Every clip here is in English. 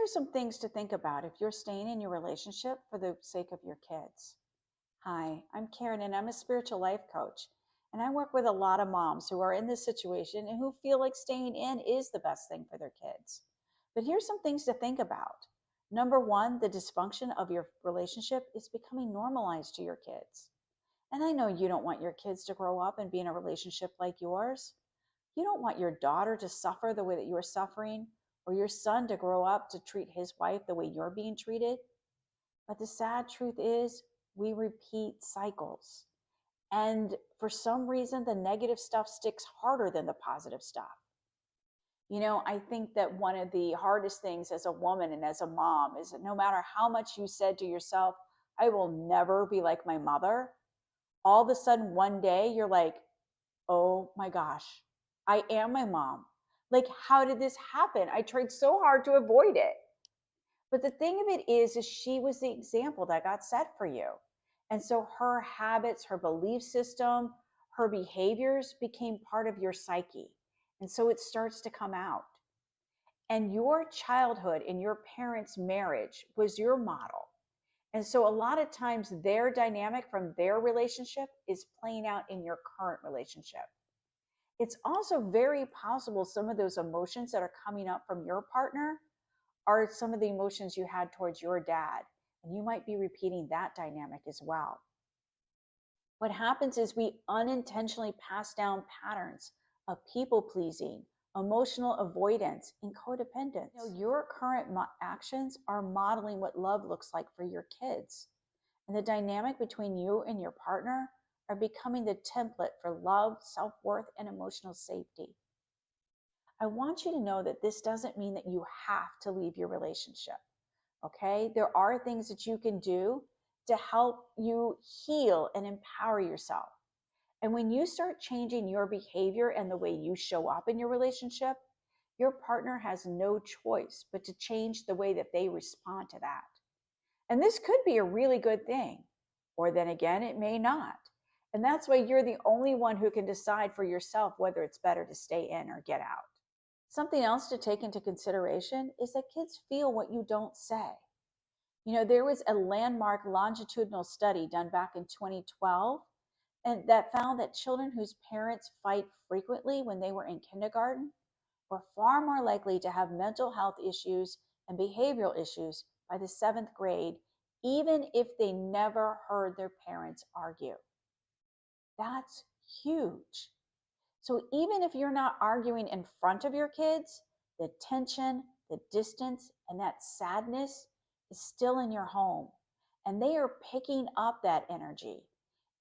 are some things to think about if you're staying in your relationship for the sake of your kids. Hi, I'm Karen, and I'm a spiritual life coach. And I work with a lot of moms who are in this situation and who feel like staying in is the best thing for their kids. But here's some things to think about. Number one, the dysfunction of your relationship is becoming normalized to your kids. And I know you don't want your kids to grow up and be in a relationship like yours. You don't want your daughter to suffer the way that you're suffering, or your son to grow up to treat his wife the way you're being treated. But the sad truth is, we repeat cycles. And for some reason, the negative stuff sticks harder than the positive stuff. I think that one of the hardest things as a woman and as a mom is that no matter how much you said to yourself, I will never be like my mother, all of a sudden one day you're like, oh my gosh, I am my mom. Like, how did this happen? I tried so hard to avoid it. But the thing of it is she was the example that got set for you. And so her habits, her belief system, her behaviors became part of your psyche. And so it starts to come out. And your childhood and your parents' marriage was your model. And so a lot of times their dynamic from their relationship is playing out in your current relationship. It's also very possible some of those emotions that are coming up from your partner are some of the emotions you had towards your dad. And you might be repeating that dynamic as well. What happens is we unintentionally pass down patterns of people pleasing, emotional avoidance, and codependence. Your current actions are modeling what love looks like for your kids. And the dynamic between you and your partner are becoming the template for love, self-worth, and emotional safety. I want you to know that this doesn't mean that you have to leave your relationship. Okay? There are things that you can do to help you heal and empower yourself. And when you start changing your behavior and the way you show up in your relationship, your partner has no choice but to change the way that they respond to that. And this could be a really good thing, or then again, it may not. And that's why you're the only one who can decide for yourself whether it's better to stay in or get out. Something else to take into consideration is that kids feel what you don't say. There was a landmark longitudinal study done back in 2012 and that found that children whose parents fight frequently when they were in kindergarten were far more likely to have mental health issues and behavioral issues by the seventh grade, even if they never heard their parents argue. That's huge. So even if you're not arguing in front of your kids, the tension, the distance, and that sadness is still in your home. And they are picking up that energy.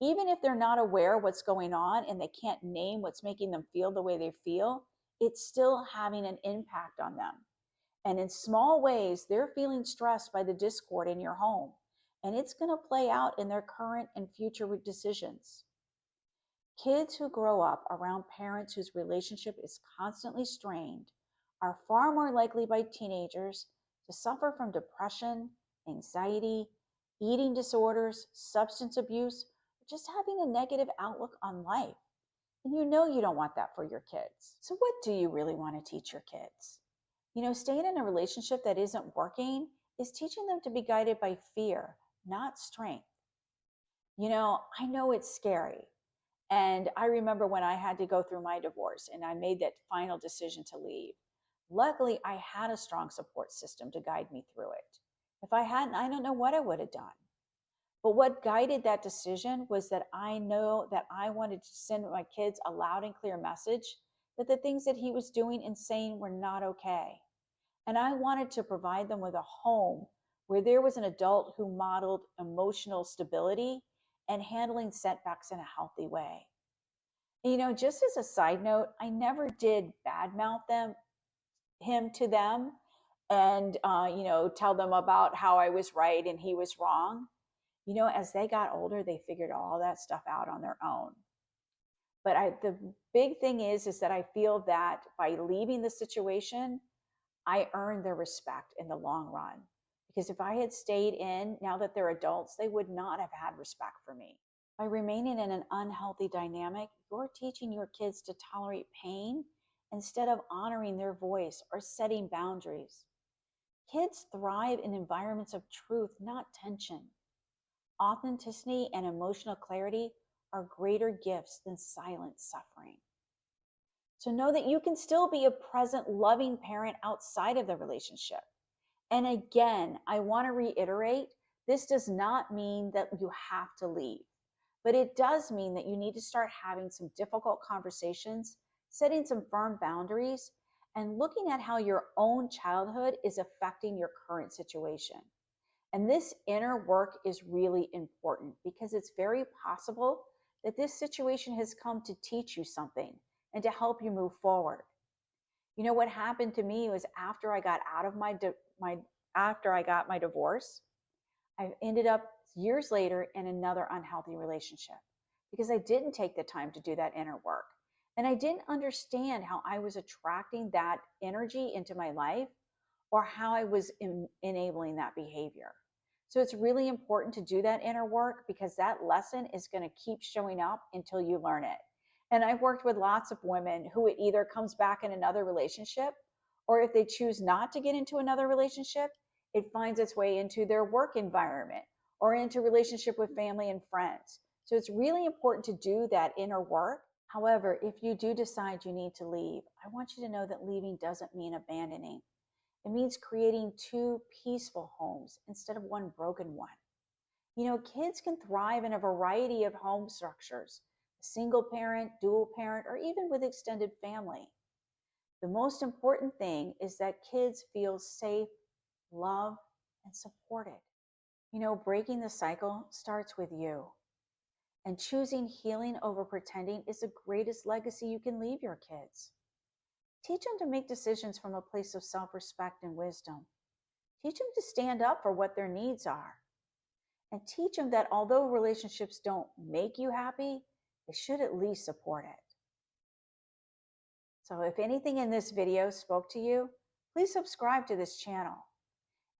Even if they're not aware what's going on and they can't name what's making them feel the way they feel, it's still having an impact on them. And in small ways, they're feeling stressed by the discord in your home. And it's going to play out in their current and future decisions. Kids who grow up around parents whose relationship is constantly strained are far more likely by teenagers to suffer from depression, anxiety, eating disorders, substance abuse, or just having a negative outlook on life. And you don't want that for your kids. So what do you really want to teach your kids? Staying in a relationship that isn't working is teaching them to be guided by fear, not strength. I know it's scary. And I remember when I had to go through my divorce and I made that final decision to leave. Luckily, I had a strong support system to guide me through it. If I hadn't, I don't know what I would have done. But what guided that decision was that I know that I wanted to send my kids a loud and clear message that the things that he was doing and saying were not okay. And I wanted to provide them with a home where there was an adult who modeled emotional stability and handling setbacks in a healthy way. Just as a side note, I never did badmouth him to them and, tell them about how I was right and he was wrong. As they got older, they figured all that stuff out on their own. But the big thing is that I feel that by leaving the situation, I earned their respect in the long run. Because if I had stayed in, now that they're adults, they would not have had respect for me. By remaining in an unhealthy dynamic, you're teaching your kids to tolerate pain instead of honoring their voice or setting boundaries. Kids thrive in environments of truth, not tension. Authenticity and emotional clarity are greater gifts than silent suffering. So know that you can still be a present, loving parent outside of the relationship. And again, I want to reiterate, this does not mean that you have to leave, but it does mean that you need to start having some difficult conversations, setting some firm boundaries, and looking at how your own childhood is affecting your current situation. And this inner work is really important because it's very possible that this situation has come to teach you something and to help you move forward. You know what happened to me was after I got out of my after I got my divorce, I ended up years later in another unhealthy relationship because I didn't take the time to do that inner work. And I didn't understand how I was attracting that energy into my life or how I was enabling that behavior. So it's really important to do that inner work because that lesson is going to keep showing up until you learn it. And I've worked with lots of women who it either comes back in another relationship, or if they choose not to get into another relationship, it finds its way into their work environment or into relationship with family and friends. So it's really important to do that inner work. However, if you do decide you need to leave, I want you to know that leaving doesn't mean abandoning. It means creating two peaceful homes instead of one broken one. You know, kids can thrive in a variety of home structures, single parent, dual parent, or even with extended family. The most important thing is that kids feel safe, loved, and supported. You know, breaking the cycle starts with you. And choosing healing over pretending is the greatest legacy you can leave your kids. Teach them to make decisions from a place of self respect and wisdom. Teach them to stand up for what their needs are. And teach them that although relationships don't make you happy, they should at least support it. So if anything in this video spoke to you, please subscribe to this channel.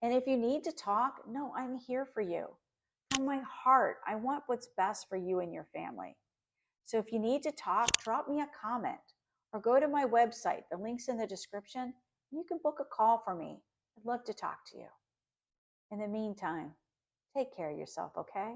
And if you need to talk, no, I'm here for you. From my heart, I want what's best for you and your family. So if you need to talk, drop me a comment or go to my website. The link's in the description. And you can book a call for me. I'd love to talk to you. In the meantime, take care of yourself, okay?